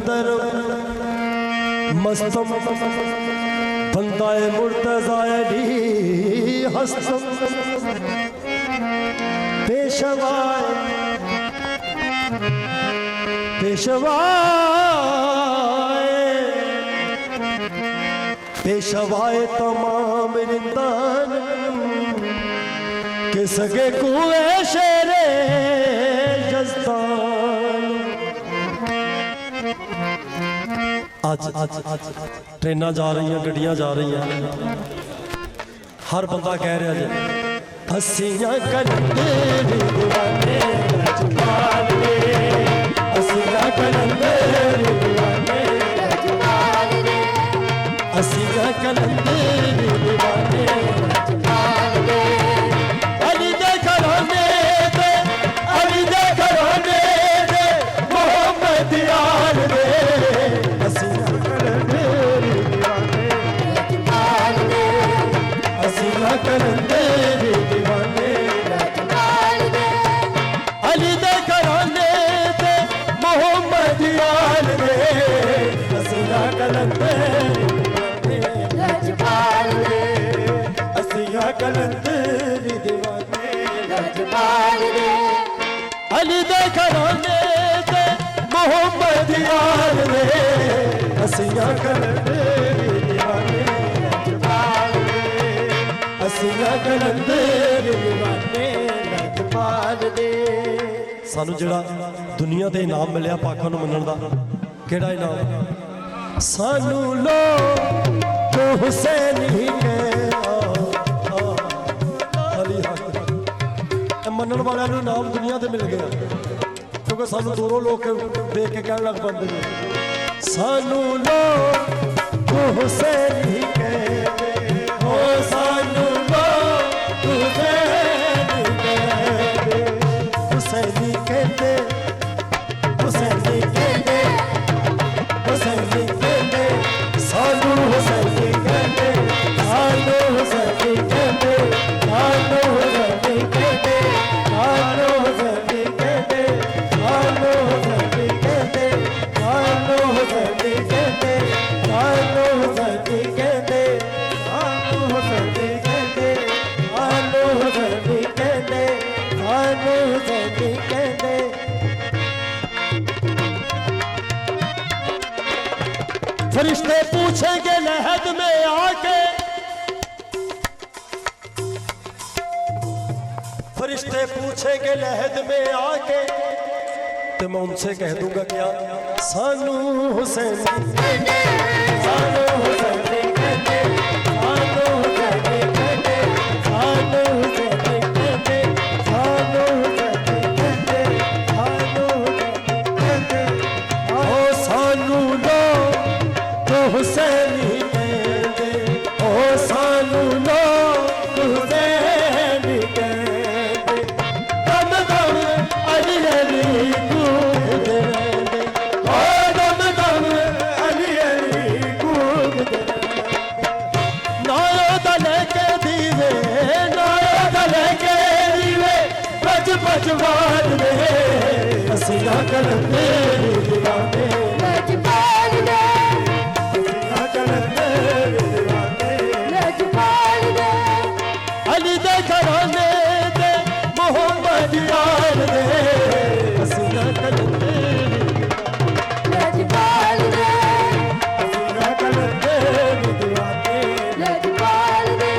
कलंदर मस्तम बंदाए मुर्तज़ाए दी हस्तम पेशवाए पेशवाए तमाम रिंदान के सगे कुए शेरे जस्तान। आज ट्रेन जा रही हैं, गड्डियां जा रही हैं, हर बंदा कह रहा है हसियां कलंदर दीवाने रजवाल रे, हसियां कलंदर दीवाने रजवाल रे, हसियां कलंदर दीवाने रजवाल रे। अली दे घराने दे, अली दे घराने दे मोहम्मद यार रे, हसियां कलंदर दीवाने रजवाल रे, हसियां कलंदर दीवाने रजवाल रे। अली दे घराने दे मोहम्मद यार रे, हसियां कलंदर रजवाल रे, हसियां कलंदर दीवाने रजवाल रे। अली दे घराने दे मोहम्मद यार रे, हसियां कलंदर दीवाने रजवाल रे, हसियां कलंदर दीवाने रजवाल रे। सानू जिहड़ा दुनिया दे इनाम मिलिया पाकां नूं मनण दा, किहड़ा इनाम? सानू लो तो हुसैन ही के मनण वाले नाम दुनिया से मिल गया, क्योंकि सानू दूरों लोग देख के कहने लग पड़ते हैं सानू लो तो हुसैन ही के, ओ सानू लो तो हुसैन ही हुसैनी कहते, हुसैनी कहते, हुसैनी कहते, सानू हुसैनी कहते, सानू हुसैनी कहते, सानू हुसैनी कहते, सानू हुसैनी कहते, सानू हुसैनी कहते, सानू हुसैनी कहते, सानू हुसैनी कहते, सानू हुसैनी कहते, सानू हुसैनी कहते, सानू हुसैनी कहते। फरिश्ते पूछेंगे लहद में आके, फरिश्ते पूछेंगे लहद में आके, तो मैं उनसे कह दूंगा क्या? सानू हुसैन, सानू हुसैन कहते, सानू हुसैन कहते, सानू हुसैन कहते, सानू हुसैन कहते, सानू हुसैन कहते। ओ सानू लो तो हुसैन ही कहते, ओ सानू लो तो हुसैन ही कहते। दम दम अली अली कूदते रहते, ओ दम दम अली अली कूदते रहते। नायो दले के दीवे, नायो दले के दीवे, बज बज बाज रहे, हसियां कलंदर दीवाने रजवाल रे, हसियां कलंदर दीवाने रजवाल रे। अली दे घराने दे मोहम्मद यार रे, हसियां कलंदर रजवाल रे, हसियां कलंदर दीवाने रजवाल रे।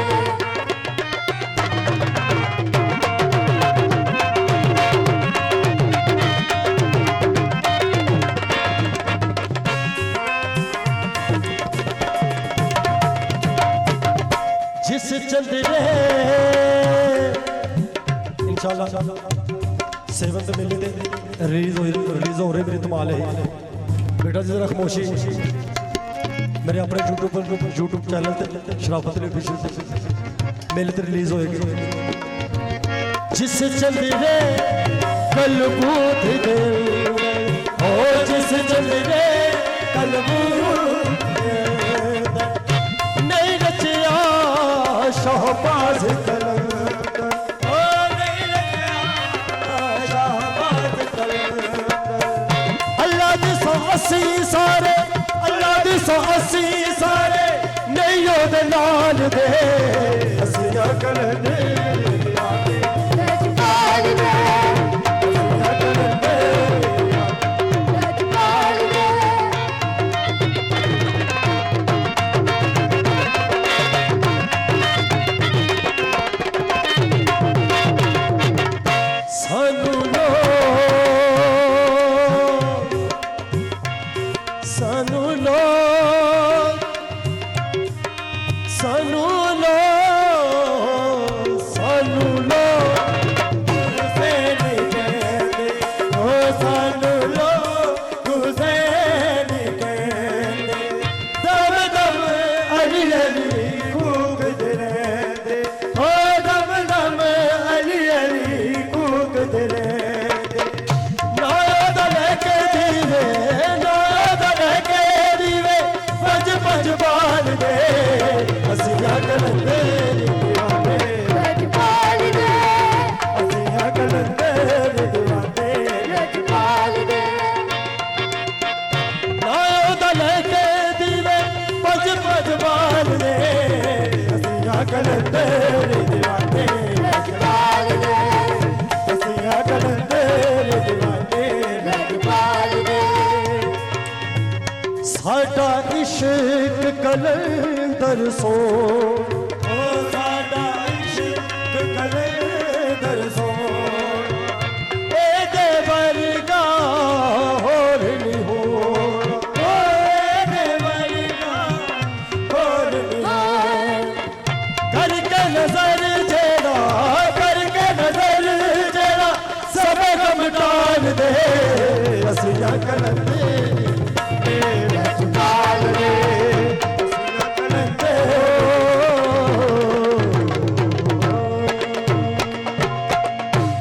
जिस चंद्रे इंशाल्लाह सेवंत मेले दे रिलीज हो रहे मेरी धमाल है बेटा जी, जरा खामोशी। मेरे अपने यूट्यूब चैनल ते शराफत मेले ते रिलीज होएगी। जिस चंद्रे कलबूत दे, ओ जिस चंद्रे कलबूत नहीं रचिया शहबाज कलंदर, ओ नहीं रचिया शहबाज कलंदर। अल्लाह जी 180 ਸੋ ਅਸੀਂ ਸਾਰੇ ਨਹੀਂ ਉਹਦੇ ਨਾਲ ਦੇ ਅਸੀਂ ਅਕਲ ਦੇ ਰਜਪਾਲ ਦੇ ਸਾਨੂੰ ਲੋ ਹੁਸੈਨ ਕਹਿੰਦੇ ਓ ਸਾਨੂੰ ਲੋ ਹੁਸੈਨ ਕਹਿੰਦੇ ਦਮ ਦਮ ਅਲੀ ਅਲੀ ਕੂਕਦੇ ਰਹਿੰਦੇ ਓ ਦਮ ਦਮ ਅਲੀ ਅਲੀ ਕੂਕਦੇ ਰਹਿੰਦੇ ਨਾਦ ਲੈ ਕੇ ਦੀਵੇ ਨਾਦ ਲੈ ਕੇ ਦੀਵੇ ਭਜ ਭਜ ਬਾਲ ਦੇ ਅਸੀਂ ਅਕਲ ਦੇ ਦੀਵਾਨੇ ਰਜਪਾਲ ਦੇ ਅਸੀਂ ਅਕਲ ਦੇ ਦੀਵਾਨੇ ਰਜਪਾਲ ਦੇ ਨਾਦ ਲੈ ਕੇ ਦੀਵੇ ਭਜ ਭਜ ਬਾਲ ਦੇ ਅਸੀਂ ਅਕਲ ਦੇ ਦੀਵਾਨੇ ਰਜਪਾਲ ਦੇ ਅਸੀਂ ਅਕਲ ਦੇ ਦੀਵਾਨੇ ਰਜਪਾਲ ਦੇ ਸਾਡਾ ਇਸ਼ਕ ਕਲੰਦਰ ਸੋ ਓ ਸਾਡਾ ਇਸ਼ਕ ਕਲੰਦਰ ਸੋ ਇਹਦੇ ਵਰਗਾ ਹੋਰ ਨਹੀਂ ਹੋਰ ਓ ਇਹਦੇ ਵਰਗਾ ਹੋਰ ਨਹੀਂ ਹੋਰ ਕਰਕੇ ਨਜ਼ਰ ਜਿਹੜਾ ਕਰਕੇ ਨਜ਼ਰ ਜਿਹੜਾ ਸਭ ਗਮ ਟਾਲ ਦੇ ਅਸੀਂ ਅਕਲ ਦੇ